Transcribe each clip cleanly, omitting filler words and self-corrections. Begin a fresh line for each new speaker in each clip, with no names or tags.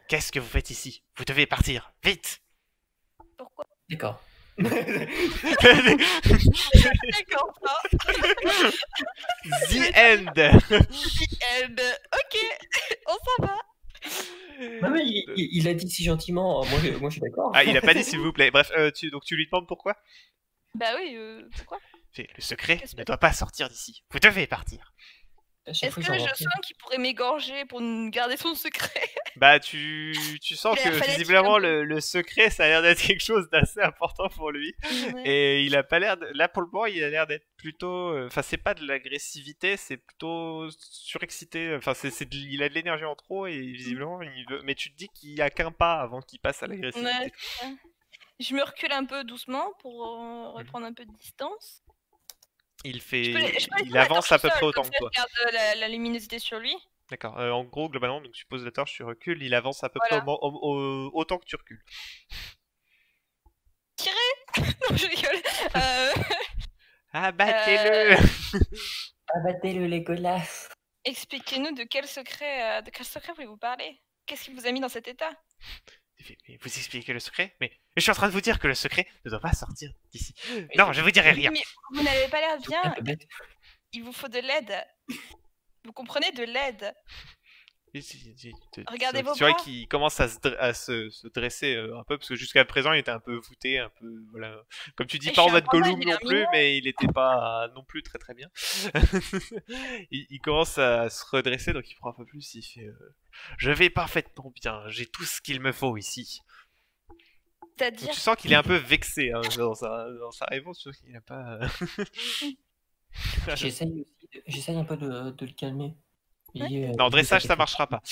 Qu'est-ce que vous faites ici? Vous devez partir, vite!
Pourquoi?
D'accord.
D'accord, ça.
The end!
Ok, on s'en va.
Non mais il a dit si gentiment, moi je suis d'accord.
Ah, il a pas dit s'il vous plaît. Bref, donc tu lui demandes pourquoi?
Bah oui, pourquoi?
Le secret
Qu'est-ce
ne
que-
doit pas sortir d'ici. Vous devez partir.
À chaque
Est-ce
fois,
que
ils
je
sont
sens qu'il pourrait m'égorger pour garder son secret?
Bah, tu sens
Il a
que
l'air fanatique,
visiblement
un peu.
le secret, ça a l'air d'être quelque chose d'assez important pour lui.
Ouais.
Et il a pas l'air là pour le moment, il a l'air d'être plutôt enfin c'est pas de l'agressivité, c'est plutôt surexcité, enfin il a de l'énergie en trop et visiblement il veut mais tu te dis qu'il y a qu'un pas avant qu'il passe à l'agressivité.
Ouais, c'est ça. Je me recule un peu doucement pour reprendre un peu de distance.
Il
Je peux laisser
il
la
avance
torche
à
au
peu
sol,
près autant
comme
que
ça,
toi.
je garde la luminosité sur lui.
D'accord. En gros, globalement, donc tu poses la torche, tu recules, il avance à peu
Voilà.
près autant que tu recules.
Non, je rigole.
Abattez-le.
Abattez le Legolas.
Expliquez-nous de quel secret voulez-vous parler? Qu'est-ce qui vous a mis dans cet état?
Mais vous expliquez le secret? Mais je suis en train de vous dire que le secret ne doit pas sortir d'ici. Non, je vous dirai rien.
Mais vous n'avez pas l'air bien.
Un peu bête.
Il vous faut de l'aide. Vous comprenez, de l'aide. Regardez vos
Tu vois
bras.
qu'il commence à se dresser un peu, parce que jusqu'à présent il était un peu voûté, un peu, voilà. Comme tu dis,
Et
pas
je
en
suis un
mode
grand mage,
Gollum
il a
non
un
plus,
mignon.
mais il était pas non plus très très bien. Il commence à se redresser, donc il prend un peu plus, il fait je vais parfaitement bien, j'ai tout ce qu'il me faut ici. Donc
C'est-à-dire,
tu sens qu'il est un peu vexé hein, dans sa réponse, tu vois qu'il a pas...
J'essaye un peu de le calmer.
Non, dressage ça marchera pas.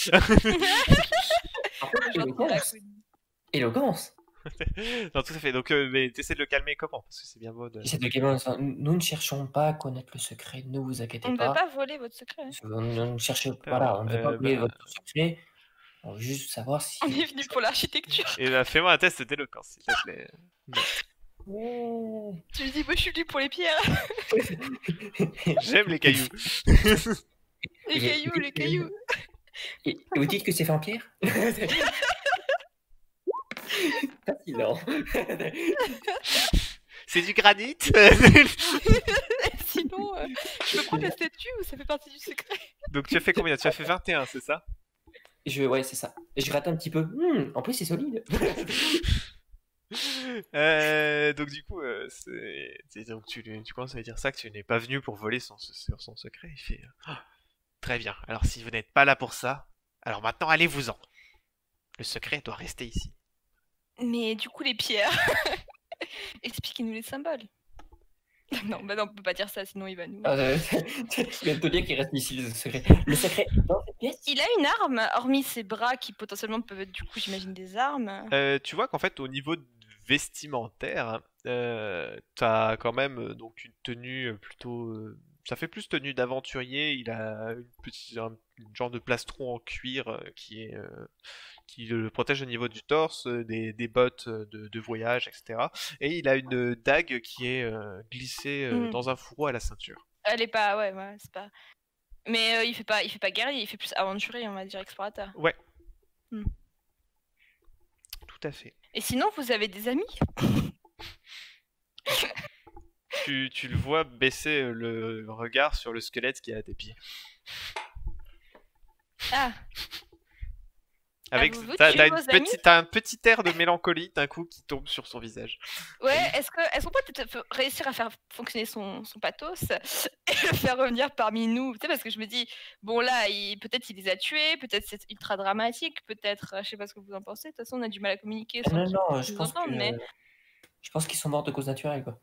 Éloquence.
Non, tout à fait. Donc, mais t'essaies de le calmer comment? Parce que c'est bien beau de...
J'essaie de le calmer en disant, nous ne cherchons pas à connaître le secret, ne vous inquiétez
on ne veut
pas.
pas voler votre secret.
On ne cherche voilà, on ne veut pas voler votre secret. On veut juste savoir si.
On est venu pour l'architecture.
Et bah, fais-moi un test d'éloquence, s'il te plaît.
Ouais.
Tu lui dis, moi je suis venu pour les pierres.
J'aime les cailloux.
Les cailloux, les cailloux.
Et vous dites que c'est fait en pierre? Fascinant.
C'est du granit.
Sinon, je peux prendre la statue ou ça fait partie du secret?
Donc tu as fait combien? Tu as fait 21, c'est ça?
Ouais, c'est ça. Et je gratte un petit peu. En plus, c'est solide.
Donc du coup, donc tu commences à lui dire ça, que tu n'es pas venu pour voler son secret. Il fait très bien. Alors si vous n'êtes pas là pour ça, alors maintenant allez-vous-en. Le secret doit rester ici.
Mais du coup, les pierres. Expliquez-nous les symboles. Non, bah non, on peut pas dire ça, sinon il va nous.
Il va te dire qu'il reste ici le secret. Le secret dans cette pièce?
Il a une arme, hormis ses bras qui potentiellement peuvent être du coup, j'imagine, des armes.
Tu vois qu'en fait, au niveau vestimentaire, t'as quand même donc une tenue plutôt. Ça fait plus tenue d'aventurier. Il a une genre de plastron en cuir qui le protège au niveau du torse, des bottes de voyage, etc. Et il a une dague qui est glissée dans un fourreau à la ceinture.
Elle est pas, ouais, c'est pas. Mais il fait pas guerrier, il fait plus aventurier, on va dire explorateur.
Ouais. Tout à fait.
Et sinon, vous avez des amis?
Tu le vois baisser le regard sur le squelette qui est à tes pieds.
Ah.
Avec, t'as un petit air de mélancolie d'un coup qui tombe sur son visage.
Ouais, est-ce qu'on peut peut-être réussir à faire fonctionner son pathos et le faire revenir parmi nous? Tu sais, parce que je me dis, bon là, peut-être il les a tués, peut-être c'est ultra dramatique, peut-être, je sais pas ce que vous en pensez, de toute façon on a du mal à communiquer.
Non, je pense qu'ils sont morts de cause naturelle, quoi.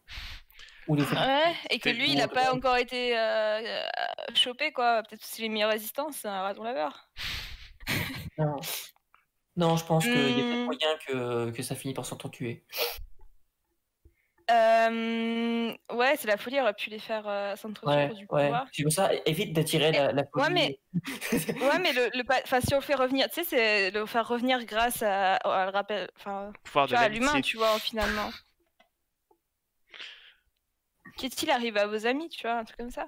Ou
ouais, et que lui, il a pas encore été chopé, quoi. Peut-être que c'est les meilleures résistances, un raton laveur.
Non, je pense qu'il y a peut-être moyen que ça finisse par s'entretuer.
Ouais, c'est la folie, il aurait pu les faire s'entretuer pour du pouvoir.
C'est pour ça, évite d'attirer la folie.
Ouais, mais si on le fait revenir, tu sais, c'est le faire revenir grâce à le rappel, enfin, à l'humain, tu vois, finalement. Qu'est-il arrive à vos amis, tu vois, un truc comme ça?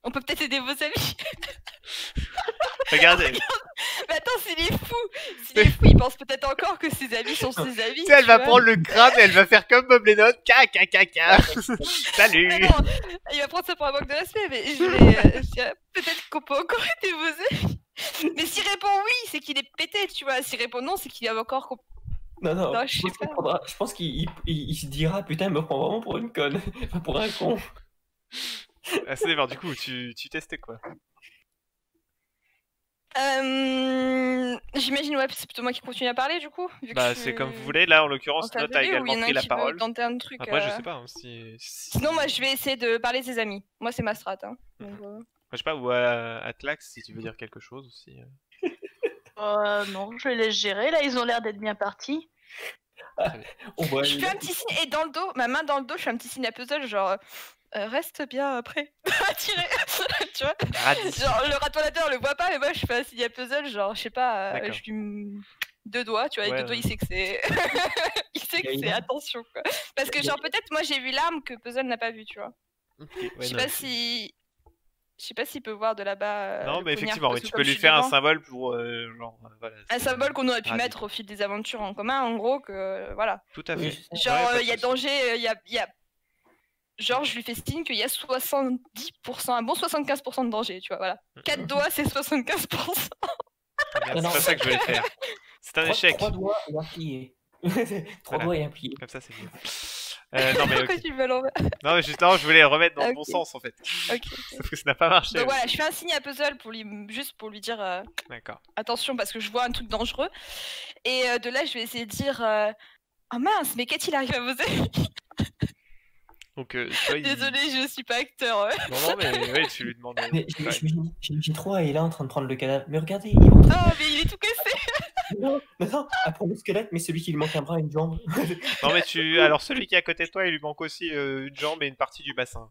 On peut peut-être aider vos amis.
Regardez.
Mais attends, s'il est fou, il pense peut-être encore que ses amis sont ses amis.
Tu sais, elle
tu
va
vois.
prendre le crâne et elle va faire comme Bob Lennon. Salut.
Mais non, il va prendre ça pour un manque de respect, mais je dirais peut-être qu'on peut encore épouser. Mais s'il répond oui, c'est qu'il est pété, tu vois. S'il répond non, c'est qu'il a encore.
Non,
Non, je sais pas.
je pense qu'il se dira putain, il me prend vraiment pour une conne, enfin pour un con.
Ah, c'est bon, du coup, tu testais quoi?
J'imagine, ouais, c'est plutôt moi qui continue à parler du coup. Vu que
Bah,
je
c'est comme vous
suis
voulez. Là, en
en
l'occurrence,
salle
Note
de
a
lait, ou il
également
y en a
pris
un
la
qui veut
parole.
tenter un truc.
Après, je sais pas.
Sinon, moi, je vais essayer de parler de ses amis. Moi, c'est ma strat. Hein. Donc,
Je sais pas, ou Atlax, si tu veux dire quelque chose aussi.
Non, je les laisse gérer. Là, ils ont l'air d'être bien partis.
On voit
je fais un petit signe et dans le dos, ma main dans le dos, je fais un petit signe à puzzle, genre reste bien prêt à tirer. Tu vois, genre le ratolateur le voit pas, mais moi je fais un signe à puzzle, genre je sais pas,
D'accord.
je lui deux doigts, tu vois,
Ouais,
avec deux doigts il sait que c'est il sait que c'est attention quoi. Parce que genre peut-être moi j'ai vu l'arme que puzzle n'a pas vu, tu vois. Je sais pas si je sais pas s'il peut voir de là-bas.
Non,
le
mais
poignard,
effectivement,
parce
ouais,
que
tu
comme
peux
je
lui
suis
faire un
devant,
symbole pour genre voilà.
un symbole qu'on aurait pu
Radio.
mettre au fil des aventures en commun, en gros que voilà.
Tout à fait.
Genre
Ouais, pas
il y a
de souci.
danger, il y a genre je lui fais signe qu'il y a 70%, un bon 75% de danger, tu vois, voilà. 4 doigts c'est 75%.
Merde, c'est pas ça que je voulais faire. C'est un échec.
3 doigts et un plié. 3
Voilà.
doigts et un plié.
Comme ça, c'est mieux. Non, mais
Pourquoi
ok.
tu veux l'envers?
Non, mais justement, je voulais remettre dans le bon
Ok.
sens en fait.
Ok.
Sauf que ça n'a pas marché.
Donc voilà, je fais un signe à puzzle pour lui, juste pour lui dire
D'accord.
attention parce que je vois un truc dangereux. Et de là, je vais essayer de dire oh mince, mais qu'est-il arrive à vous aider?
Donc, tu vois, il...
Désolée, je suis pas acteur.
Non, mais ouais, tu lui demandes.
Mais
Ouais.
j'ai 3 et là en train de prendre le cadavre. Mais regardez, il est en train
Oh, mais il est tout cassé.
Non, après le squelette, mais celui qui lui manque un bras et une jambe.
Non, mais alors celui qui est à côté de toi, il lui manque aussi une jambe et une partie du bassin.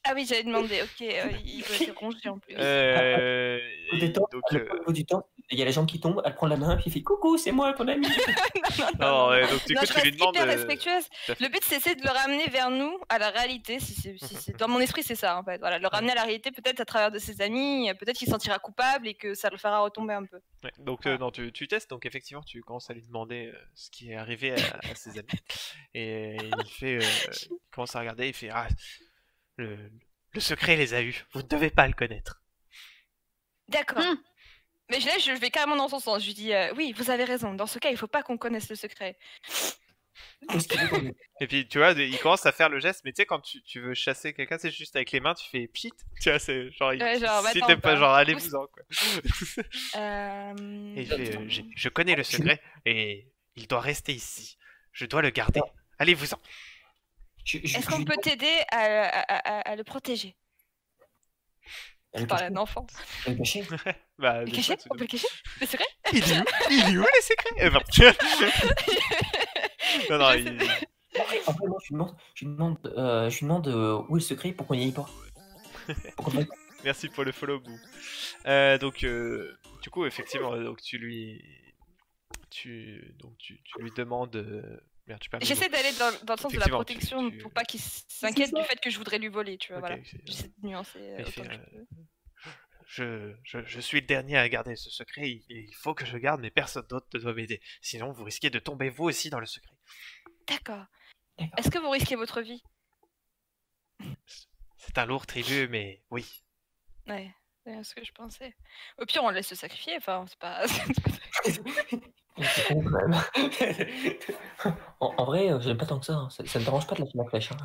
Ah oui, j'avais demandé, ok, il doit être rongé en plus.
Au détend,
donc,
au du temps, il y a la jambe qui tombe, elle prend la main, puis il fait coucou, c'est moi ton ami.
non, donc du coup,
je
tu lui
reste
demandes.
hyper respectueuse.
tout à fait.
Le but, c'est de le ramener vers nous, à la réalité. Dans mon esprit, c'est ça, en fait. Voilà, le ramener à la réalité, peut-être à travers de ses amis, peut-être qu'il se sentira coupable et que ça le fera retomber un peu.
Ouais, donc,
Voilà.
non, tu testes, donc effectivement, tu commences à lui demander ce qui est arrivé à ses amis. Et il fait. Il commence à regarder, il fait ah, le secret les a eus, vous ne devez pas le connaître.
D'accord. Mais là, je vais carrément dans son sens. Je lui dis oui, vous avez raison. Dans ce cas, il faut pas qu'on connaisse le secret.
Et puis tu vois, il commence à faire le geste, mais tu sais, quand tu veux chasser quelqu'un, c'est juste avec les mains, tu fais pchit. Tu vois, c'est genre,
Ouais, genre,
si
va-t'en,
t'es pas
quoi.
genre, allez-vous-en quoi. Et il fait je connais le secret et il doit rester ici. Je dois le garder. Allez-vous-en.
Est-ce qu'on peut t'aider à le protéger? Je parle à un enfant.
Le cacher.
Bah,
Le cacher? On peut le cacher? Le secret?
Il est où le secret? Non, non,
Après, moi, je lui demande où est le secret pour qu'on y aille pas.
Merci pour le follow, Boo. Donc, du coup, effectivement, donc tu lui demandes. Merde, tu perds le
J'essaie
mot.
d'aller dans le sens de la
Effectivement,
protection pour pas qu'il s'inquiète du fait que je voudrais lui voler, tu vois.
Ok,
Voilà. J'essaie de nuancer
il
autant
fait,
que je peux.
je suis le dernier à garder ce secret. Il faut que je garde, mais personne d'autre ne doit m'aider. Sinon, vous risquez de tomber vous aussi dans le secret.
D'accord. Est-ce que vous risquez votre vie?
C'est un lourd tribut, mais oui.
Ouais, c'est ce que je pensais. Au pire, on le laisse se sacrifier. Enfin, c'est pas.
C'est con, quand même. En vrai, j'aime pas tant que ça. Hein. Ça me dérange pas de lâcher la flèche. Hein.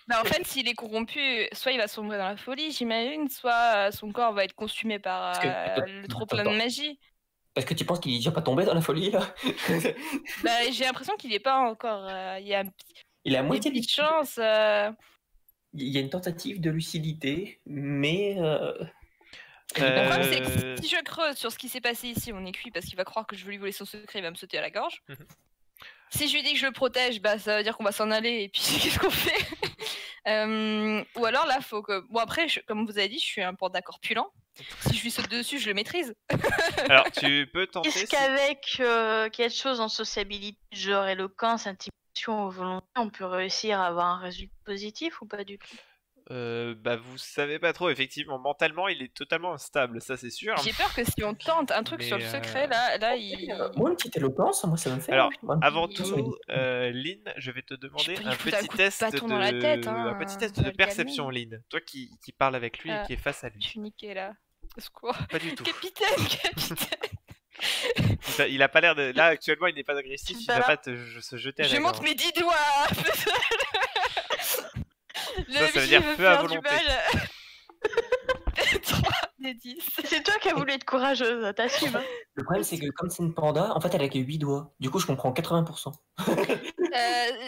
Bah, en fait, s'il est corrompu, soit il va sombrer dans la folie, j'imagine, soit son corps va être consumé par le trop plein de magie.
Parce que tu penses qu'il est déjà pas tombé dans la folie là?
Bah, j'ai l'impression qu'il est pas encore. Il y a
il a moitié
de chance.
Il y a une tentative de lucidité, mais.
Le problème, c'est que si je creuse sur ce qui s'est passé ici, on est cuit parce qu'il va croire que je veux lui voler son secret, il va me sauter à la gorge. Si je lui dis que je le protège, bah ça veut dire qu'on va s'en aller et puis qu'est-ce qu'on fait? Ou alors là, faut que. Bon, après, comme vous avez dit, je suis un panda corpulent. Si je lui saute dessus, je le maîtrise.
Alors, tu peux tenter.
Est-ce qu'avec quelque chose en sociabilité, genre éloquence, intimidation ou volonté, on peut réussir à avoir un résultat positif ou pas du tout?
Bah vous savez pas trop, effectivement, mentalement il est totalement instable, ça c'est sûr.
J'ai peur que si on tente un truc sur le
Mais,
secret, là, il...
Moi, une petite éloquence, moi, ça me fait.
Alors,
hein.
avant
Tout sur les
tout, Lynn, je vais te demander
peux lui
un
foutre un
petit
coup de
test
bâton dans la tête, hein,
un petit test
ça va
de
le calmer.
perception, Lynn. Toi qui parles avec lui et qui est face à
Je
lui.
suis niquée là. Au secours.
Pas du tout.
Capitaine, capitaine.
Il a pas l'air de. Là, actuellement, il n'est pas agressif, il va
Bah,
pas se jeter à
Je
la
monte
gorge.
mes 10 doigts.
Ça veut
vie
dire
veut
peu à
faire du
volonté.
mal. 3 des 10.
C'est toi qui as voulu être courageuse, t'assumes. Hein.
Le problème, c'est que comme c'est une panda, en fait, elle a que 8 doigts. Du coup, je comprends 80%.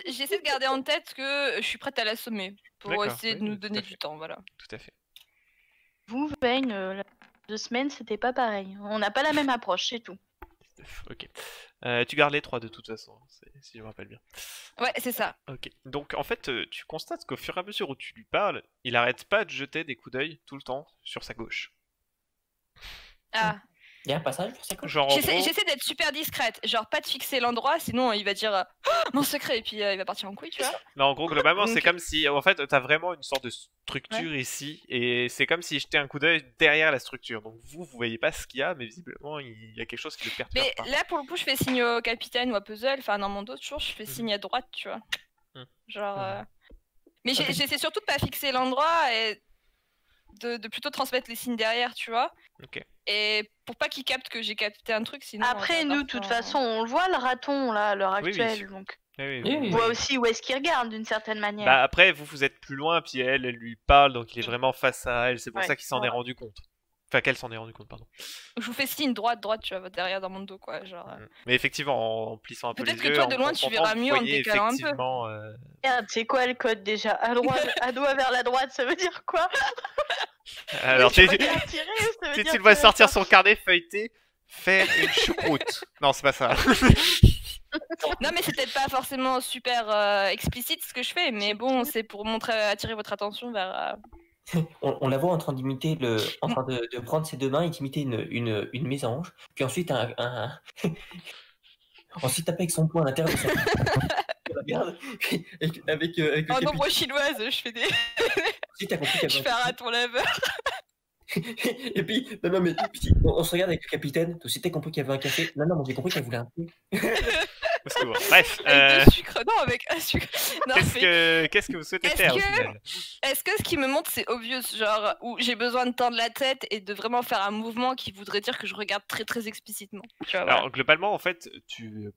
J'essaie de garder en tête que je suis prête à l'assommer pour
D'accord,
essayer de
oui,
nous
tout à
donner
fait.
du temps, voilà.
Tout à fait.
Vous, Vayne, la 2 semaines, c'était pas pareil. On n'a pas la même approche, c'est tout.
Ok. Tu gardes les 3 de toute façon, si je me rappelle bien.
Ouais, c'est ça.
Ok. Donc en fait, tu constates qu'au fur et à mesure où tu lui parles, il arrête pas de jeter des coups d'œil tout le temps sur sa gauche.
Ah.
Il y a un passage sur ça quoi.
Genre en gros,
J'essaie d'être super discrète, genre pas de fixer l'endroit, sinon il va dire oh, mon secret et puis il va partir en couille, tu vois.
non, en gros globalement c'est
Donc-
comme si en fait t'as vraiment une sorte de structure ici et c'est comme si jetait un coup d'œil derrière la structure. Donc vous voyez pas ce qu'il y a, mais visiblement il y a quelque chose qui le perturbe
Mais
pas.
là pour le coup je fais signe au capitaine ou à puzzle, enfin dans mon dos toujours je fais
Mhm.
signe à droite, tu vois.
Mhm.
Genre.
Mhm.
Mais
Ok.
j'essaie surtout de pas fixer l'endroit et de plutôt transmettre les signes derrière, tu vois.
Ok.
Et pour pas qu'il capte que j'ai capté un truc, sinon.
Après,
ça
nous,
part
de toute
en-
façon, on le voit, le raton, là, à l'heure
Oui, oui.
actuelle. Donc,
Oui, oui,
Oui,
vous
oui.
on
voyez.
voit aussi où est-ce qu'il regarde, d'une certaine manière.
Bah après vous êtes plus loin puis elle lui parle donc il est vraiment face à elle, c'est pour
Ouais,
ça qu'il s'en est
voilà.
rendu compte. Enfin qu'elle s'en est rendu compte, pardon.
Je vous fais signe droite, tu vois, derrière dans mon dos, quoi. Genre.
Mais effectivement en plissant un peu les
Peut-être que
yeux,
toi,
en
de loin, tu
concentrant,
verras
vous
mieux en
voyez
décalant un peu.
effectivement,
Regarde, c'est quoi le code déjà à doigt vers la droite, ça veut dire quoi?
Alors
Tu
tu
regardes tirer, ça veut
tu
dire
le vois
tirer
sortir
quoi?
son carnet feuilleté, faire une choucroute. Non, c'est pas ça.
Non, mais c'est peut-être pas forcément super explicite ce que je fais, mais bon, c'est pour montrer, attirer votre attention vers.
On la voit en train d'imiter en train de prendre ses deux mains et d'imiter une mésange. Puis ensuite, ensuite taper avec son poing à l'intérieur de sa regarde. Puis avec le
En
capitaine.
nombre chinoise, je fais des.
Ensuite, t'as compris qu'il y
Je
avait
fais un
un
raton laveur.
Et puis, non, mais puis, on se regarde avec le capitaine. Toi aussi, t'as compris qu'il y avait un café. Non, moi j'ai compris qu'elle voulait un thé.
Parce que bon, bref,
Avec deux sucres. Non, avec un sucre. Non,
qu'est-ce que vous souhaitez
Est-ce
faire au
que-
final?
Est-ce que ce qui me montre c'est obvious, genre où j'ai besoin de tendre la tête et de vraiment faire un mouvement qui voudrait dire que je regarde très très explicitement, tu vois, voilà.
Alors globalement en fait,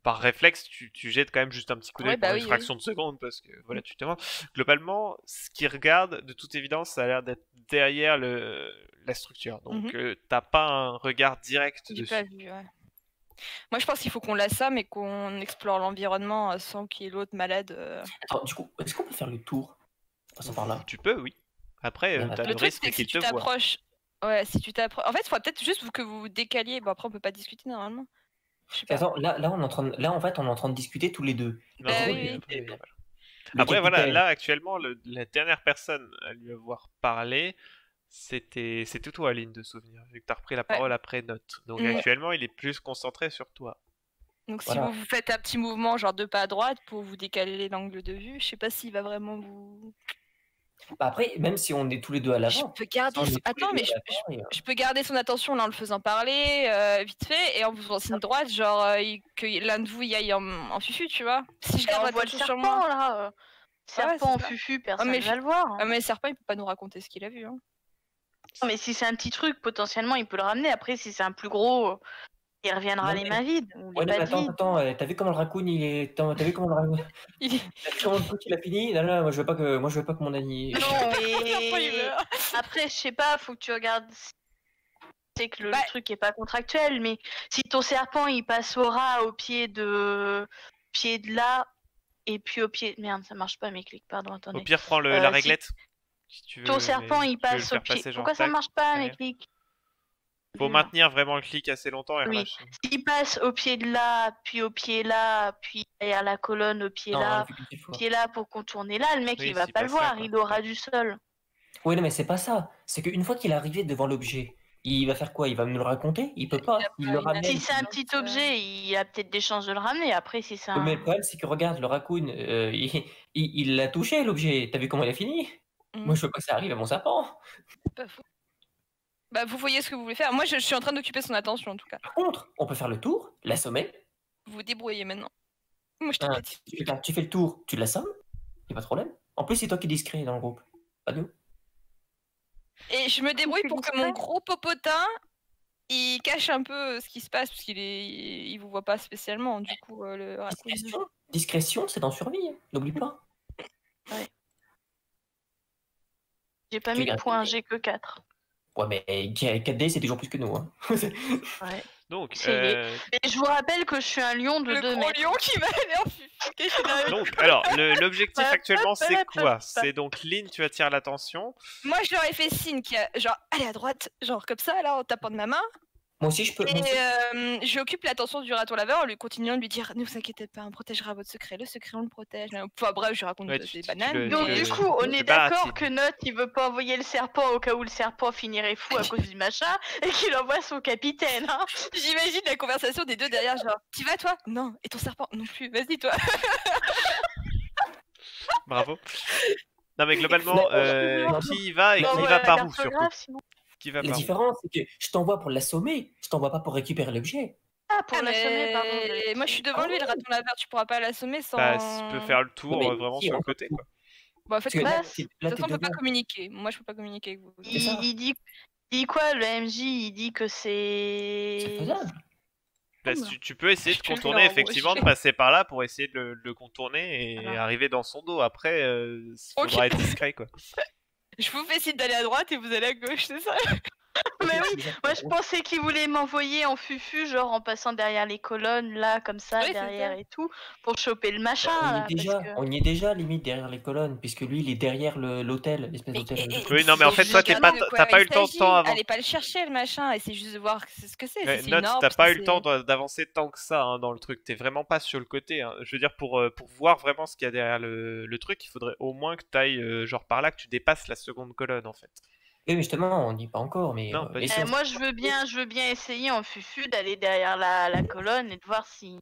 par réflexe, tu jettes quand même juste un petit coup d'œil
Ouais, bah
pendant
oui,
une fraction de seconde parce que voilà, tu te demandes. Globalement, ce qu'il regarde, de toute évidence, ça a l'air d'être derrière la structure. Donc t'as pas un regard direct
J'ai
dessus.
pas vu, ouais. Moi je pense qu'il faut qu'on l'assomme et qu'on explore l'environnement sans qu'il y ait l'autre malade.
Attends, du coup, est-ce qu'on peut faire le tour en passant par là?
Tu peux, oui. Après,
Non,
t'as
Le
le
truc
risque
c'est que si
qu'il
tu
te voit.
t'approches. Ouais, si tu t'approches. En fait, il faudrait peut-être juste que vous vous décaliez. Bon, après, on peut pas discuter normalement. Je sais pas.
Attends, là, on est en train de, en fait, on est en train de discuter tous les deux.
Non,
Bah
oui,
oui, oui.
après, voilà.
Le
Après, voilà,
capitaine.
là actuellement, la dernière personne à lui avoir parlé, c'était toi, Aline, de souvenir, vu que t'as repris la parole après Note. Donc
Mhm.
actuellement, il est plus concentré sur toi.
Donc si
Voilà.
vous faites un petit mouvement, genre 2 pas à droite pour vous décaler l'angle de vue, je sais pas s'il va vraiment vous.
Bah après, même si on est tous les deux à
Je
l'avant.
peux garder.
si on est tous les
Attends,
deux
mais
à l'avant, et,
je peux garder son attention là en le faisant parler vite fait et en vous faisant signe droite, genre que l'un de vous y aille en fufu, tu vois. Si je
Et
garde
on voit le
l'attention sur moi.
serpent, là. Serpent en
c'est ça.
fufu, personne
mais
ne va le voir. Hein.
Ah, mais le serpent, il peut pas nous raconter ce qu'il a vu. Hein.
Non, mais si c'est un petit truc, potentiellement, il peut le ramener. Après, si c'est un plus gros, il reviendra
Non,
les
mais-
mains vides. Ou
Ouais,
les
non, mais
pattes vides.
attends, t'as vu comment le raccoon il est. T'as vu comment le raccoon.
Il est...
T'as vu comment le truc il a fini? Non, moi je veux pas que mon ami.
Non,
Le serpent, il
mais
meurt.
après, je sais pas, faut que tu regardes. C'est que le
Bah-
truc est pas contractuel, mais si ton serpent il passe au rat au pied de là, et puis au pied. Merde, ça marche pas mes clics, pardon,
Au
attendez.
pire, prends la
si
réglette. Si tu veux,
Ton serpent
mais
il
tu veux le
passe au
faire
pied.
passer, genre,
Pourquoi ça
tac,
marche pas mes
derrière.
clics?
Faut maintenir vraiment le clic assez longtemps et
Oui.
relâcher.
S'il passe au pied de là, puis au pied là, puis derrière la colonne au pied
Non, on
là,
l'a fait qu'une seule fois.
pied là pour contourner là, le mec
Oui,
il va
s'il
pas le
passe là,
voir,
quoi.
il aura du sol.
Oui, non, mais c'est pas ça. C'est qu'une fois qu'il est arrivé devant l'objet, il va faire quoi? Il va me le raconter? Il peut pas. Il le ramène.
Si c'est un petit objet, il a peut-être des chances de le ramener. Après, si c'est un.
Mais le problème, c'est que regarde, le raccoon, il l'a touché l'objet. T'as vu comment il a fini? Moi, je veux pas que ça arrive à mon serpent.
Pas faux. Bah, vous voyez ce que vous voulez faire. Moi, je suis en train d'occuper son attention, en tout cas.
Par contre, on peut faire le tour, l'assommer.
Vous vous débrouillez maintenant. Moi, je t'ai
Ah,
pas dit.
tu fais le tour, tu l'assommes, y a pas de problème. En plus, c'est toi qui es discret dans le groupe. Pas nous.
Et je me débrouille
c'est
pour que
discret.
mon gros popotin, il cache un peu ce qui se passe, parce il vous voit pas spécialement, du coup, le raccoon.
Discrétion, c'est en survie, hein. N'oublie pas.
J'ai pas
Tu
mis de
gardes-
points, j'ai que 4.
Ouais, mais 4D, c'est toujours plus que nous. Hein.
Ouais.
Donc,
Et je vous rappelle que je suis un lion de
Le
2
gros
mètres.
lion qui va aller en fufu, qu'est-ce qu'il a eu
donc, alors, l'objectif actuellement, c'est quoi? C'est donc Lynn, tu attires l'attention.
Moi, je leur ai fait signe, genre, allez à droite, genre comme ça, là, en tapant de ma main.
Moi aussi, je peux.
Et j'occupe l'attention du raton laveur en lui continuant de lui dire ne vous inquiétez pas, on protégera votre secret. Le secret, on le protège. Enfin bref, je raconte
Ouais,
des
tu
bananes.
le-
Donc
tu
du
le-
coup, on
tu
est
baratines.
d'accord que Note, il veut pas envoyer le serpent au cas où le serpent finirait fou à cause du machin et qu'il envoie son capitaine. Hein.
J'imagine la conversation des deux derrière, genre tu vas toi? Non. Et ton serpent? Non plus. Vas-y toi.
Bravo. Non, mais globalement, qui y va et
Non,
qui
Envoie
va
la
par où, surtout?
cartographe, sinon.
Qui va
La
par où?
différence, c'est que je t'envoie pour l'assommer, je t'envoie pas pour récupérer l'objet.
Ah, pour l'assommer, pardon.
Mais moi je suis devant lui, le raton laveur. Tu pourras pas l'assommer sans.
Bah, tu peux faire le tour
Mais
vraiment
si,
sur
on
le
peut
côté,
tout.
quoi.
Bon, en fait,
Parce que
de
là,
Bah,
t'es
toute façon, on peut pas
devant.
communiquer. Moi, je peux pas communiquer avec vous.
C'est ça.
Il dit quoi, le MJ? Il dit que
C'est
c'est...
faisable.
Bah,
Oula.
tu peux essayer de
Je peux le
contourner,
faire en
effectivement, de
rocher.
passer par là pour essayer de le contourner et
Voilà.
arriver dans son dos. Après, il
Ok.
faudra être discret, quoi.
Je vous fais signe d'aller à droite et vous allez à gauche, c'est ça?
Mais oui, moi je pensais qu'il voulait m'envoyer en fufu, genre en passant derrière les colonnes, là, comme ça,
Oui, c'est
derrière
ça.
et tout, pour choper le machin,
On y
là,
est déjà,
parce que...
on y est déjà limite derrière les colonnes, puisque lui il est derrière l'hôtel, l'espèce d'hôtel.
Oui, non, mais en fait, toi, t'as pas eu le temps de temps avant.
Allez pas le chercher, le machin, et c'est juste de voir ce que c'est.
Ouais,
Si c'est
note,
une orbe,
t'as
si
pas eu le
c'est-
temps d'avancer tant que ça hein, dans le truc. T'es vraiment pas sur le côté. Hein. Je veux dire, pour voir vraiment ce qu'il y a derrière le truc, il faudrait au moins que t'ailles genre par là, que tu dépasses la seconde colonne, en fait.
Oui, mais justement, on dit pas encore, mais.
Non, pas du
et
tout.
si on-
Moi je veux bien essayer en fufu d'aller derrière la colonne et de voir si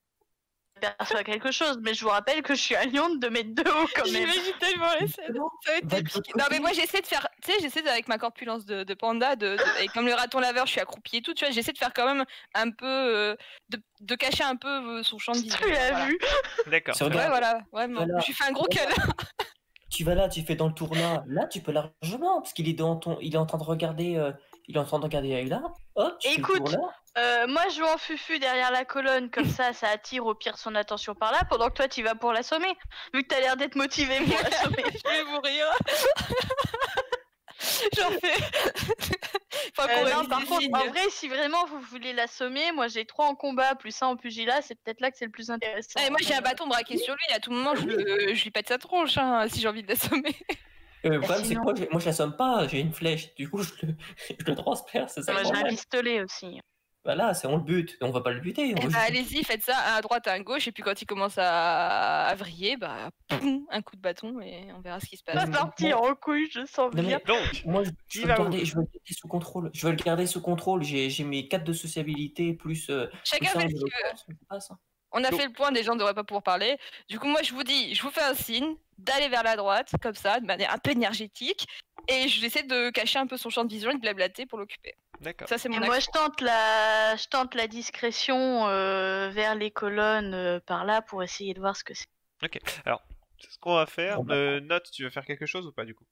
aperçoit quelque chose, mais je vous rappelle que je suis un lion de 2 mètres de haut quand même.
J'imagine tellement les scènes.
Justement,
Ça va être
va de
épique.
l'autre
Non mais
côté.
moi j'essaie de faire, tu sais, j'essaie avec ma corpulence de panda, et comme le raton laveur, je suis accroupi et tout, tu vois, j'essaie de faire quand même un peu, de cacher un peu son champ de vision.
Tu l'as
Voilà.
vu?
D'accord.
Se
Ouais,
regarde.
voilà, vraiment.
Voilà.
Je lui fais un gros câlin.
Tu vas là, tu fais dans le tour là. Là, tu peux largement, parce qu'il est il est en train de regarder, là. Hop, tu fais le
Écoute,
tour là.
moi je vais en fufu derrière la colonne, comme ça attire au pire son attention par là, pendant que toi tu vas pour l'assommer, vu que t'as l'air d'être motivé pour l'assommer.
Je vais mourir. J'en fais. Enfin, qu'on
Non,
révise
par
des
contre,
signes.
en vrai, si vraiment vous voulez l'assommer, moi j'ai 3 en combat, plus 1 en pugilat, c'est peut-être là que c'est le plus intéressant.
Eh, moi j'ai un bâton braqué sur lui, à tout moment je lui pète sa tronche hein, si j'ai envie de l'assommer.
Le problème, c'est que
sinon-
moi, je l'assomme pas, j'ai une flèche. Du coup, je le transperce. C'est ça
Moi
le
j'ai un
problème.
pistolet aussi.
Voilà, on le bute. On va pas le buter.
Eh bah, allez-y, faites ça, un à droite, un à gauche, et puis quand il commence à vriller, bah, poum, un coup de bâton et on verra ce qui se
Ça
passe.
Ouais.
va partir en couille, je sens
Non, mais-
bien.
Donc,
Moi,
Qui
je veux
va
le
où
garder, je veux le garder sous contrôle. Je veux le garder sous contrôle. J'ai mes 4 de sociabilité plus.
Chacun fait ce qu'il veut.
d'éloquence, ça passe, hein.
On a
Donc-
fait le point, des gens ne devraient pas pouvoir parler. Du coup, moi je vous dis, je vous fais un signe d'aller vers la droite, comme ça, de manière un peu énergétique, et j'essaie de cacher un peu son champ de vision et de blablater pour l'occuper.
d'accord.
Ça, c'est
Et
mon
moi
action.
je tente la discrétion vers les colonnes par là pour essayer de voir ce que c'est.
Ok. Alors, c'est ce qu'on va faire.
Bon, bah.
Note, tu veux faire quelque chose ou pas du coup?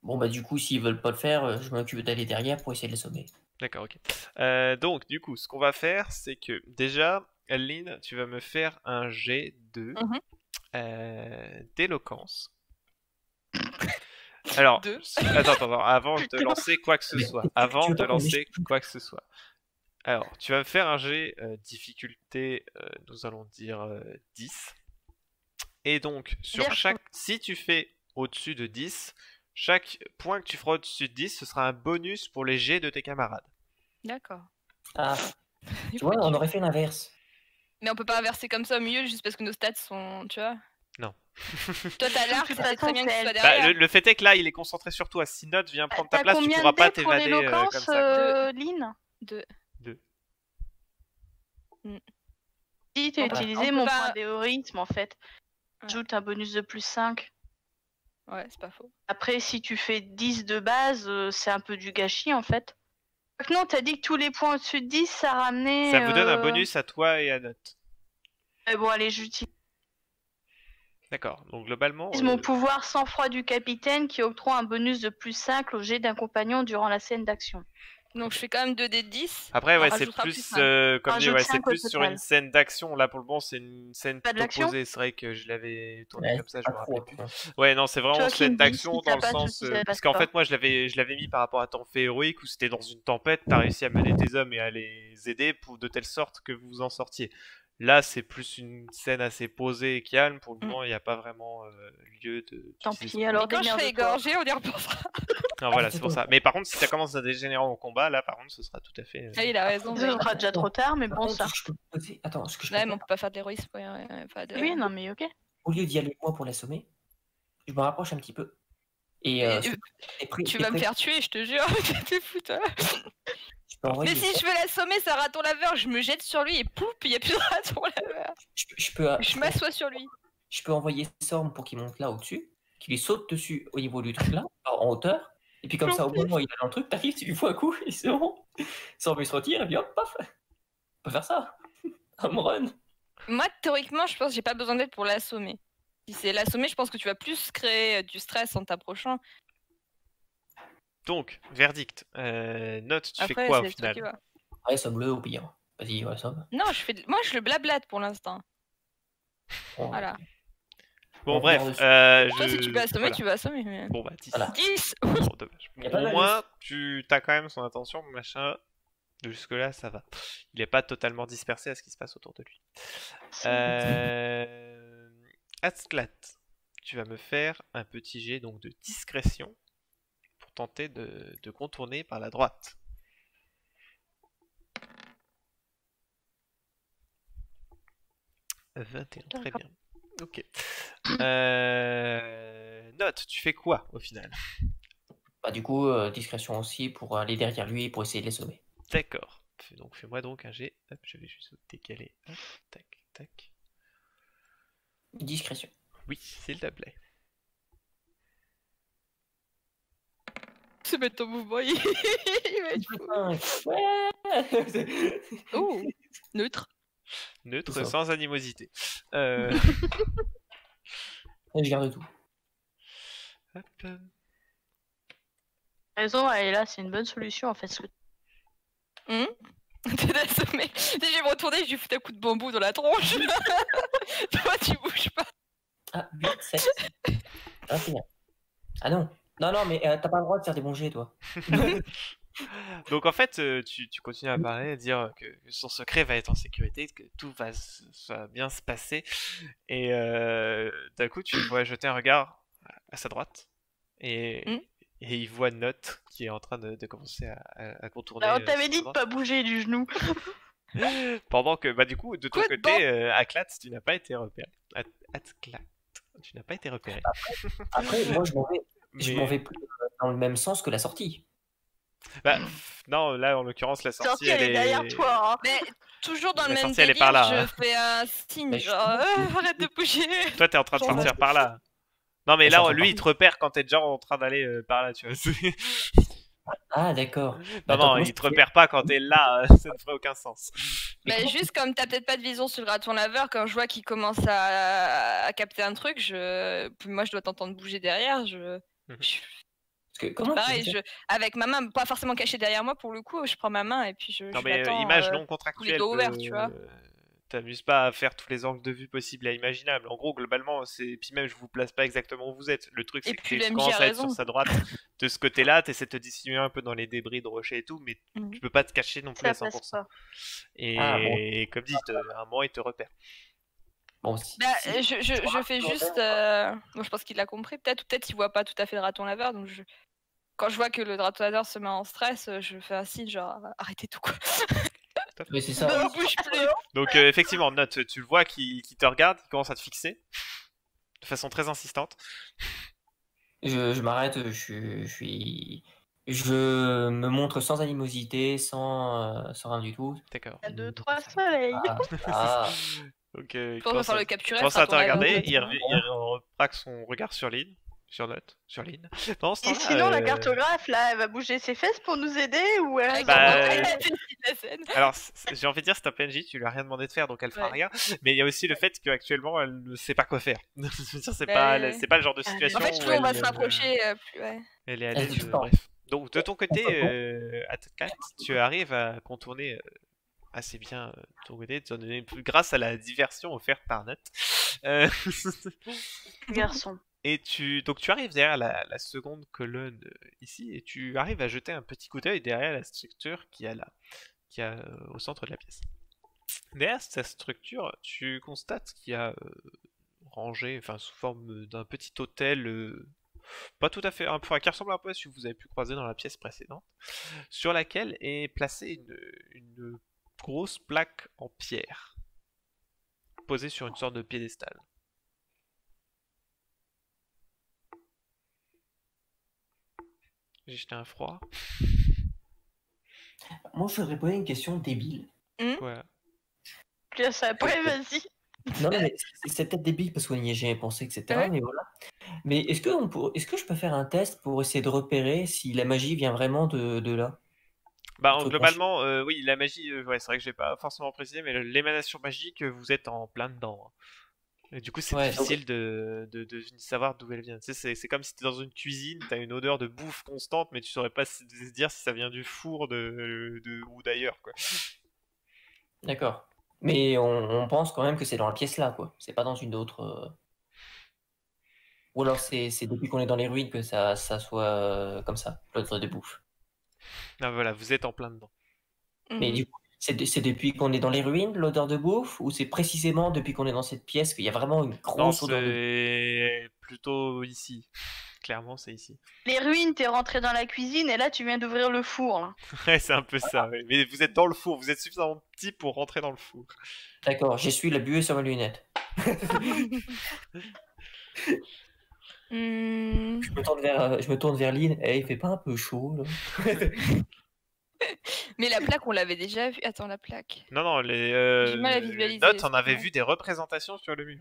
Bon, bah, du coup, s'ils veulent pas le faire, je m'occupe d'aller derrière pour essayer de les sommer.
D'accord, ok. Donc, du coup, ce qu'on va faire, c'est que déjà, Lynn, tu vas me faire un jet de
Mhm.
d'éloquence. Alors,
Deux.
attends, avant de te lancer quoi que ce
Mais-
soit.
tu
Avant
veux
de te
pas qu'on
lancer
échoue
quoi que ce soit. Alors, tu vas me faire un jet difficulté, nous allons dire 10. Et donc, sur
Bien.
chaque. Si tu fais au-dessus de 10, chaque point que tu feras au-dessus de 10, ce sera un bonus pour les jets de tes camarades.
D'accord.
Ah, tu vois, on aurait fait l'inverse.
Mais on peut pas inverser comme ça au milieu juste parce que nos stats sont, tu vois.
Non.
Toi t'as l'arc,
De toute
ça fait très
façon,
bien que tu
c'est
sois
elle.
Bah,
derrière.
le fait est que là, il est concentré sur toi. Si Note vient prendre ta
T'as
place, tu
combien
pourras
de
pas
dés pour
t'évader comme
l'éloquence,
ça.
Lynn?
Deux.
Si, t'as
On peut-
utilisé
on peut
mon
pas-
point d'éorisme en fait.
Ouais.
Ajoute un bonus de plus 5.
Ouais, c'est pas faux.
Après, si tu fais 10 de base, c'est un peu du gâchis en fait. Non, t'as dit que tous les points au-dessus de 10, ça ramenait.
Ça vous donne un bonus à toi et à Note.
Bon, allez, j'utilise
D'accord, donc globalement...
mon pouvoir sang-froid du capitaine qui octroie un bonus de +5 au jet d'un compagnon durant la scène d'action.
Donc je fais quand même 2 d 10.
Après,
on
ouais, c'est
rajoutera
plus,
un.
comme dit,
Rajoute
ouais, c'est
5 au
plus sur
total.
une scène d'action. Là, pour le moment, c'est une scène
Pas de
plutôt
l'action
posée. C'est vrai que je l'avais tourné
Ouais,
comme ça, je
pas
me
trop,
rappelais plus.
quoi.
Ouais, non, c'est vraiment
vois
une scène
qu'il me dit,
d'action
si
dans
ça
le
passe ou
sens...
si ça passe
parce qu'en
pas.
fait, moi, je l'avais mis par rapport à ton fait héroïque où c'était dans une tempête, t'as réussi à mener tes hommes et à les aider pour de telle sorte que vous en sortiez. Là, c'est plus une scène assez posée et calme. Pour le moment, il n'y a pas vraiment lieu de...
Tant
d'utiliser
pis,
ce
alors
Mais quand je serai
démerde-toi.
égorgé, on y repensera.
Ah, voilà, c'est pour ça. Mais par contre, si ça commence à dégénérer en combat, là, par contre, ce sera tout à fait...
Ah, il a raison.
Ce sera déjà trop tard, mais
Par
bon,
contre,
ça.
je peux poser... Attends, ce que je peux
Ouais, mais
faire,
on peut pas faire de l'héroïsme. Pas de...
Oui, non, mais ok.
au lieu d'y aller moi pour l'assommer, je me rapproche un petit peu. Et
Et, tu vas me faire tuer, je te jure. T'es fou, toi.
Je peux envoyer
Mais si je veux l'assommer, c'est un raton laveur. Je me jette sur lui et pouf, il n'y a plus de raton laveur. Je m'assois sur lui.
Je peux envoyer Storm pour qu'il monte là au-dessus, qu'il lui saute dessus au niveau du truc là, en hauteur. Et puis comme ça, au moment où il est dans le truc, t'arrives, tu lui fous un coup, et c'est bon. Storm il se retire, et puis hop, paf. On peut faire ça. Un run.
Moi, théoriquement, je pense que j'ai pas besoin d'aide pour l'assommer. Si c'est l'assommer, je pense que tu vas plus créer du stress en t'approchant.
Donc, verdict. Note, tu fais
Après,
quoi au
c'est le truc qui
final?
va.
Ouais, somme-le au pire. Vas-y, ouais, somme.
Non, moi, je le blablate pour l'instant.
Bon,
Voilà.
Bon,
On
bref.
regarde
Toi, si tu peux assommer,
voilà.
tu vas assommer. Mais...
Bon, bah, 10.
Voilà.
10.
Bon, dommage.
Y a pas
Au
de
moins, tu as quand même son attention, machin. Jusque-là, ça va. Il n'est pas totalement dispersé à ce qui se passe autour de lui. Asklat, tu vas me faire un petit jet donc de discrétion pour tenter de contourner par la droite. « 21, très bien. Ok. Note, tu fais quoi au final?
Bah, du coup, discrétion aussi pour aller derrière lui et pour essayer de les sommer.
D'accord. Donc fais-moi donc un jet. Hop, je vais juste décaler. Hop, tac, tac.
Discrétion.
Oui, s'il te plaît.
Se mettre en mouvement, il va être fou.
Ouais.
Oh, neutre.
Neutre,
C'est ça.
sans animosité.
Et je garde tout.
Hop.
Raison, elle est là, c'est une bonne solution en fait.
T'es assommé. Je vais me retourner, je lui fous un coup de bambou dans la tronche. Toi, tu bouges pas.
Ah, 8, 7. 21. Ah non. Non, non, mais t'as pas le droit de faire des bons jets, toi.
Donc en fait, tu continues à parler, à dire que son secret va être en sécurité, que tout va bien se passer. Et d'un coup, tu le vois jeter un regard à sa droite. Et il voit Note qui est en train de commencer à contourner.
Alors, t'avais
sur
dit
sa
de
droite.
pas bouger du genou.
Pendant que, bah du coup, de ton
Quoi de
côté, Aklat, tu n'as pas été repéré. Atklat, tu n'as pas été repéré.
Après, moi, je m'en
Mais-
vais plus dans le même sens que la sortie.
Bah, non, là, en l'occurrence, la sortie,
Sortie, elle est derrière toi. Hein.
Mais toujours dans le
La
même
sortie, elle est
délire,
par là, hein.
je fais un signe,
Mais
genre arrête de bouger.
Toi, t'es en train de
Genre,
sortir par là. Non, mais
Je suis en
là,
train de
lui, il
partir.
te repère quand t'es déjà en train d'aller par là, tu vois.
Ah, d'accord.
Non,
Attends,
non,
comment
il
je
te
fais
repère pas quand t'es là, ça ne ferait aucun sens.
Mais
Bah,
comment-
juste comme t'as peut-être pas de vision sur le raton laveur, quand je vois qu'il commence à capter un truc, moi je dois t'entendre bouger derrière,
Parce que, comment
pareil,
tu fais
avec ma main, pas forcément cachée derrière moi pour le coup, je prends ma main et puis je
Non, mais
l'attends.
image non
tous les
contractuelle.
doigts ouverts, tu vois.
T'amuses pas à faire tous les angles de vue possibles et imaginables. En gros, globalement, c'est. Puis même, je vous place pas exactement où vous êtes. Le truc,
Et
c'est que
puis
tu
le MJ
commences
a
à être sur
raison.
sa droite de ce côté-là, t'essaies de te dissimuler un peu dans les débris de rochers et tout, mais
Mhm.
tu peux pas te cacher non plus
Ça
à 100%.
passe pas.
Et
Ah, bon.
comme dit, à un moment, il te repère.
Bon, si,
Bah,
si-
je fais juste. Bon, je pense qu'il l'a compris peut-être, ou peut-être il voit pas tout à fait le raton laveur, donc quand je vois que le raton laveur se met en stress, je fais un signe genre arrêtez tout quoi.
Mais c'est ça.
Ne bouge plus.
Donc, effectivement, Note, tu le vois qui te regarde, qui commence à te fixer de façon très insistante.
Je m'arrête, je me montre sans animosité, sans rien du tout.
D'accord.
2, 3 soleils.
Ah,
Donc,
Je pense qu'on va faire le capturer.
commence
ce
à te
raton laveur.
regarder, il rebraque son regard sur l'île, sur note, sur ligne. Pendant ce
Et
temps-là,
sinon, la cartographe, là, elle va bouger ses fesses pour nous aider ou elle reste
Bah,
dans-
euh,
la scène.
Alors, j'ai envie de dire, c'est un PNJ, tu lui as rien demandé de faire, donc elle fera
Ouais.
rien. Mais il y a aussi le fait qu'actuellement, elle ne sait pas quoi faire. Je veux dire, c'est
Ouais,
pas,
ouais.
c'est pas le genre de situation
En fait,
où
plus on va
elle,
se rapprocher, plus ouais.
elle est à
Elle
l'aise.
est tout le temps.
Bref. Donc, de ton côté,
Pourquoi pas
Atkat, tu arrives à contourner assez bien de ton côté, étant donné- grâce à la diversion offerte par Nut. Euh,
Garçon.
Et donc tu arrives derrière la seconde colonne ici et tu arrives à jeter un petit coup d'œil derrière la structure qui a au centre de la pièce. Derrière cette structure, tu constates qu'il y a rangé, enfin sous forme d'un petit hôtel, pas tout à fait, qui ressemble un peu à ce que vous avez pu croiser dans la pièce précédente, sur laquelle est placée une grosse plaque en pierre, posée sur une sorte de piédestal. J'ai jeté un froid.
Moi, je voudrais poser une question débile.
Voilà.
Puis ça après, vas-y.
Non, mais c'est peut-être débile parce qu'on y a jamais pensé, etc.
Ouais.
Mais voilà. Mais est-ce que je peux faire un test pour essayer de repérer si la magie vient vraiment de là?
Bah,
Truc
globalement, oui, la magie, ouais, c'est vrai que j'ai pas forcément précisé, mais l'émanation magique, vous êtes en plein dedans, hein. Et du coup, c'est
Ouais,
difficile de savoir d'où elle vient. Tu sais, c'est comme si t'es dans une cuisine, t'as une odeur de bouffe constante, mais tu saurais pas dire si ça vient du four ou d'ailleurs, quoi.
D'accord. Mais on pense quand même que c'est dans la pièce là, quoi. C'est pas dans une autre. Ou alors c'est depuis qu'on est dans les ruines que ça soit comme ça, l'autre de bouffe.
Ah, voilà, vous êtes en plein dedans.
Mais du coup, c'est depuis qu'on est dans les ruines, l'odeur de bouffe, ou c'est précisément depuis qu'on est dans cette pièce qu'il y a vraiment une
Non,
grosse odeur de bouffe?
c'est plutôt ici. Clairement, c'est ici.
Les ruines, t'es rentré dans la cuisine et là, tu viens d'ouvrir le four. Là.
Ouais, c'est un peu ça, ouais. Mais vous êtes dans le four, vous êtes suffisamment petit pour rentrer dans le four.
D'accord, j'essuie la buée sur ma lunette.
Hmm.
Je me tourne vers Lynn. Eh, il fait pas un peu chaud, là?
Mais la plaque, on l'avait déjà vue. Attends, la plaque.
Non,
J'ai du mal à visualiser,
notes, on avait
excuse-moi.
vu des représentations sur le mur.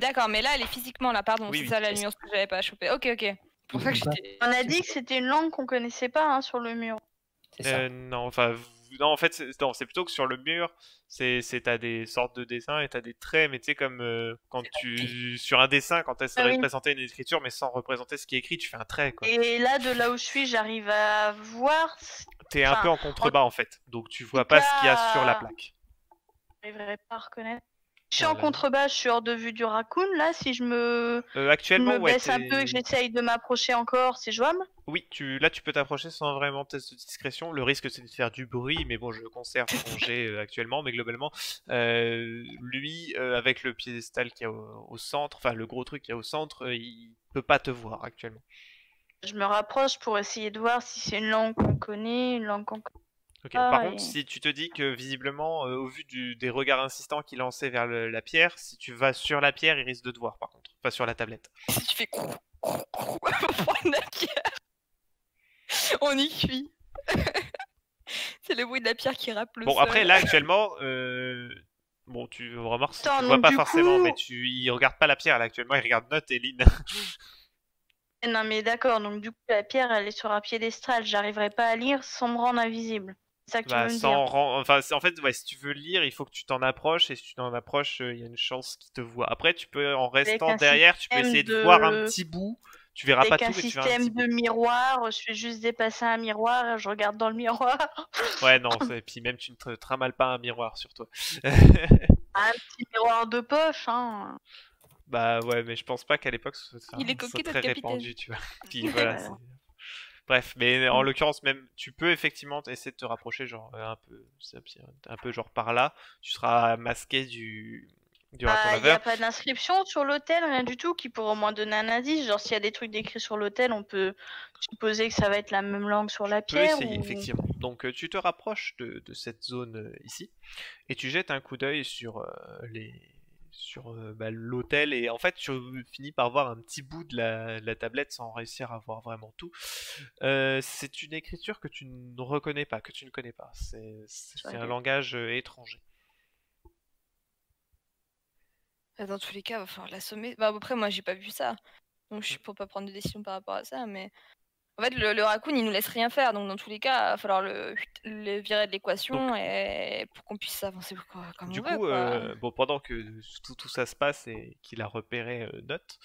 D'accord, mais là, elle est physiquement là, pardon.
Oui,
c'est
oui.
ça la nuance que j'avais pas chopée. Ok. Pour ça que j'étais.
On a dit que c'était une langue qu'on connaissait pas hein, sur le mur.
C'est ça.
Non, enfin, non, en fait, c'est plutôt que sur le mur, t'as des sortes de dessins et t'as des traits, mais tu sais, comme quand sur un dessin, quand t'essaies de
oui.
représenter une écriture, mais sans représenter ce qui est écrit, tu fais un trait, quoi.
Et là, de là où je suis, j'arrive à voir.
T'es un
enfin,
peu en contrebas, en fait, donc tu vois
tout
pas ce qu'il y a sur la
cas-
plaque.
J'arriverai pas à reconnaître. Je suis
Voilà.
en contrebas, je suis hors de vue du raccoon. Là, si je me
Actuellement, ouais,
baisse un peu et que j'essaye de m'approcher encore, c'est jouable?
Oui, là tu peux t'approcher sans vraiment test de discrétion. Le risque c'est de faire du bruit, mais bon, je conserve mon jet actuellement. Mais globalement, lui, avec le piédestal qu'il y a au centre, enfin le gros truc qu'il y a au centre, il peut pas te voir actuellement.
Je me rapproche pour essayer de voir si c'est une langue qu'on connaît, une langue qu'on connaît.
Ok.
Ah,
Par
et-
contre, si tu te dis que visiblement, au vu des regards insistants qu'il lançait vers la pierre, si tu vas sur la pierre, il risque de te voir par contre. Enfin, sur la tablette.
Si tu fais crou, crou, crou, pour prendre la pierre. On y cuit. C'est le bruit de la pierre qui rappe le
Bon,
sol.
après, là actuellement, bon, tu remarques, tu
Attends,
le vois
donc,
pas
du
forcément,
coup-
mais il regarde pas la pierre là actuellement, il regarde Note et Lynn.
Non, mais d'accord, donc du coup, la pierre, elle est sur un piédestal. J'arriverai pas à lire sans me rendre invisible. C'est ça que tu veux
Bah,
me dire.
enfin, en fait, ouais, si tu veux lire, il faut que tu t'en approches, et si tu t'en approches, il y a une chance qu'il te voit. Après, tu peux, en restant
un
derrière, tu peux
système
essayer de
de-
voir un petit bout. Tu verras pas
Avec
tout,
un
mais tu verras un
système
petit bout.
de miroir, je fais juste dépasser un miroir et je regarde dans le miroir.
Ouais, non, et puis même tu ne te trimballes pas un miroir sur toi.
Un petit miroir de poche, hein.
Bah ouais, mais je pense pas qu'à l'époque ce soit
Il est coquet,
très
notre capitaine.
répandu, tu vois. Puis voilà,
Voilà.
bref, mais en l'occurrence même, tu peux effectivement essayer de te rapprocher, genre un peu genre par là. Tu seras masqué du raccoon
Il n'y
laveur.
a pas d'inscription sur l'hôtel, rien du tout, qui pourrait au moins donner un indice. Genre, s'il y a des trucs décrits sur l'hôtel, on peut supposer que ça va être la même langue sur la
Tu peux
pierre.
essayer,
ou-
effectivement. Donc tu te rapproches de cette zone ici et tu jettes un coup d'œil sur l'hôtel, et en fait tu finis par voir un petit bout de la tablette sans réussir à voir vraiment tout. C'est une écriture que tu ne reconnais pas, que tu ne connais pas. C'est un
Ok.
langage étranger.
Dans tous les cas, il va falloir l'assommer. Bah, après, moi, j'ai pas vu ça. Donc je suis pour pas prendre de décision par rapport à ça, mais en fait le raccoon il nous laisse rien faire, donc dans tous les cas il va falloir le virer de l'équation et pour qu'on puisse avancer comme
Du
on veut,
coup,
quoi.
bon, pendant que tout ça se passe et qu'il a repéré Note,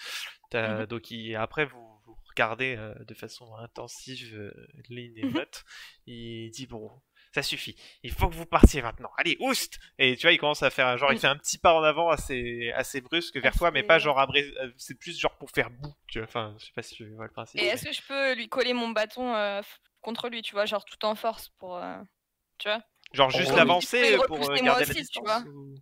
donc après vous regardez de façon intensive Lynn et Note, il dit bon, ça suffit, il faut que vous partiez maintenant, allez, oust! Et tu vois, il commence à faire il fait un petit pas en avant assez brusque vers toi, mais pas genre c'est plus genre pour faire boue, tu vois, enfin, je sais pas si tu vois le principe.
Et est-ce que je peux lui coller mon bâton contre lui, tu vois, genre tout en force pour, tu vois?
Genre juste
Oui,
l'avancer
pour
pour
repousser moi
garder la
aussi, tu
distance
vois.
ou...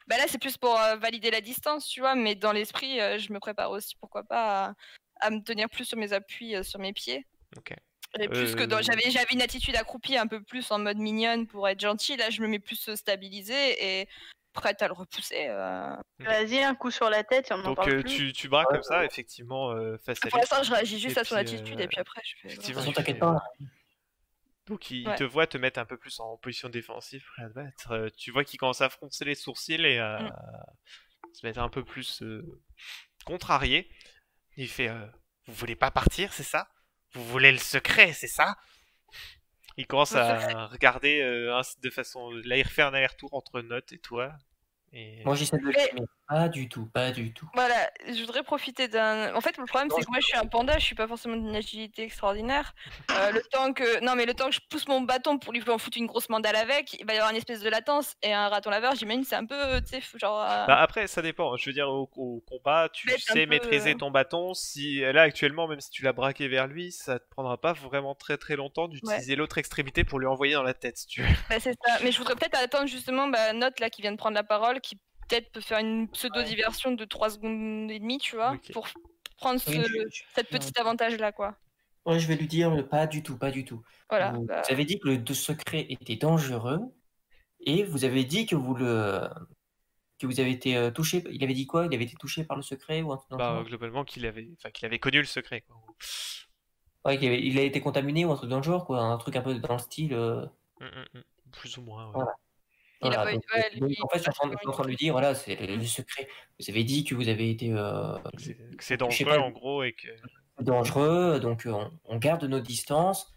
Bah là c'est plus pour valider la distance, tu vois, mais dans l'esprit je me prépare aussi, pourquoi pas, à me tenir plus sur mes appuis, sur mes pieds.
Ok.
Et plus que j'avais une attitude accroupie un peu plus en mode mignonne pour être gentille, là je me mets plus stabilisée et prête à le repousser.
Vas-y, un coup sur la tête et on n'en
Donc
parle plus.
tu braques comme ça, effectivement, face à
Pour
lui.
l'instant je réagis juste
Et
à son
puis,
attitude et puis après je fais.
De
effectivement,
toute façon,
il
t'inquiète
fait,
pas.
donc il
Ouais.
te voit te mettre un peu plus en position défensive pour la battre. Tu vois qu'il commence à froncer les sourcils et à se mettre un peu plus contrarié. Il fait vous voulez pas partir, c'est ça? Vous voulez le secret, c'est ça? Il commence à regarder de façon... Là, il refait un aller-retour entre Note et toi. Et...
Moi, j'essaie de le calmer. Pas du tout, pas du tout.
Voilà, je voudrais profiter d'un. En fait, le problème,
Non,
c'est que moi, je suis un panda, je suis pas forcément d'une agilité extraordinaire. Le temps que. Non, mais le temps que je pousse mon bâton pour lui en foutre une grosse mandale avec, il va y avoir une espèce de latence et un raton laveur, j'imagine, c'est un peu. Tu sais, genre.
Bah après, ça dépend. Je veux dire, au combat, tu
Mettre un
sais
peu,
maîtriser ton bâton. Si là, actuellement, même si tu l'as braqué vers lui, ça te prendra pas vraiment très très longtemps d'utiliser l'autre extrémité pour lui envoyer dans la tête, si tu veux.
Bah, c'est ça. Mais je voudrais peut-être attendre justement Note là qui vient de prendre la parole, qui peut-être peut faire une pseudo-diversion de 3 secondes et demie, tu vois,
Ok.
pour prendre cette petite avantage là, quoi.
Ouais, je vais lui dire pas du tout, pas du tout.
Voilà.
Vous avez dit que le secret était dangereux et vous avez dit que vous avez été touché. Il avait dit quoi? Il avait été touché par le secret ou un truc dans le
Bah
genre?
globalement qu'il avait connu le secret, quoi.
Ouais, il a été contaminé ou un truc dans le genre, quoi. Un truc un peu dans le style.
Plus ou moins, ouais.
Voilà.
Il a
Voilà,
pas eu.
donc,
Ouais,
donc,
lui,
en fait, je suis en train de lui dire, voilà, c'est le secret. Vous avez dit que vous avez été
Que c'est
touché
dangereux
par
en gros et que...
dangereux, donc on garde nos distances,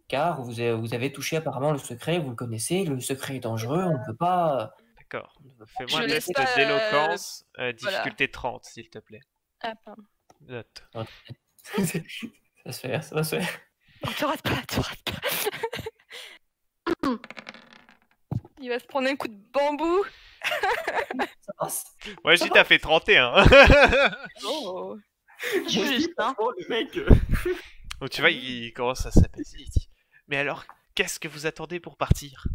car vous avez touché apparemment le secret, vous le connaissez, le secret est dangereux, on ne peut pas.
D'accord.
Je
Fais-moi un
laisse
test
pas,
d'éloquence,
voilà.
difficulté 30, s'il te plaît.
Ah, pardon.
Note.
Ça se fait, ça va se faire.
Non, te rate pas, te rate pas. Il va se prendre un coup de bambou.
Ça passe.
Ouais, j'ai t'as fait 31.
Oh.
Juste, hein.
Le mec.
Donc tu vois, il commence à s'apaiser, il dit mais alors, qu'est-ce que vous attendez pour partir?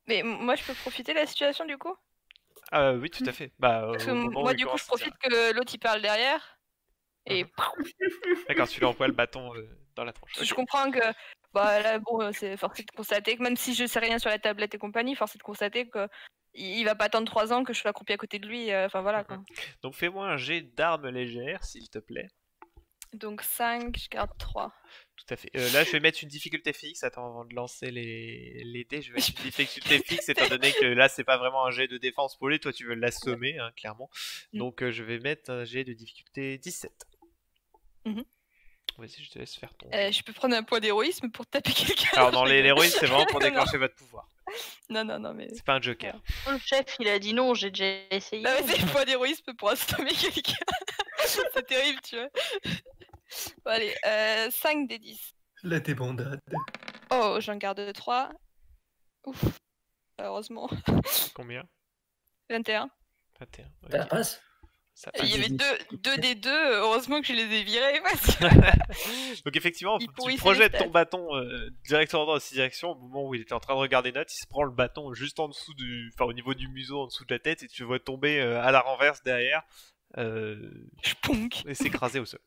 Mais moi, je peux profiter de la situation du coup?
Oui, tout à fait. Bah,
Parce que
au moment où
moi,
il
du coup,
commence
je
à dire-
profite que l'autre il parle derrière. Et
D'accord, tu lui envoies le bâton dans la tronche.
je
Ok.
comprends que bah là, bon, c'est forcé de constater que même si je sais rien sur la tablette et compagnie, forcé de constater que il va pas attendre 3 ans que je sois accroupi à côté de lui. Enfin voilà quoi.
Donc fais-moi un jet d'armes légères, s'il te plaît.
Donc 5, je garde 3.
Tout à fait. Là, je vais mettre une difficulté fixe. Attends, avant de lancer les dés, je vais mettre une difficulté fixe, étant donné que là, c'est pas vraiment un jet de défense pour lui. Toi, tu veux l'assommer, hein, clairement. Donc, je vais mettre un jet de difficulté 17. Vas-y, je te laisse faire ton.
Je peux prendre un point d'héroïsme pour taper quelqu'un.
Alors, dans l'héroïsme, c'est vraiment pour déclencher votre pouvoir.
Non, mais.
C'est pas un joker.
Le chef, il a dit non, j'ai déjà essayé.
Non, mais c'est un point d'héroïsme pour assommer quelqu'un. C'est terrible, tu vois. Bon, allez, 5 des 10.
La débandade.
Oh, j'en garde 3. Ouf. Heureusement.
Combien?
21.
21.
Ça
Ok.
passe.
Ça
Il y
passe.
avait deux des deux, heureusement que je les ai virés. Parce que...
Donc effectivement,
Il
tu
pourrissait
projettes
les
ton
stats.
bâton directement dans cette direction au moment où il était en train de regarder Note, il se prend le bâton juste en dessous au niveau du museau, en dessous de la tête, et tu le vois tomber à la renverse derrière
Je ponk.
et s'écraser au sol.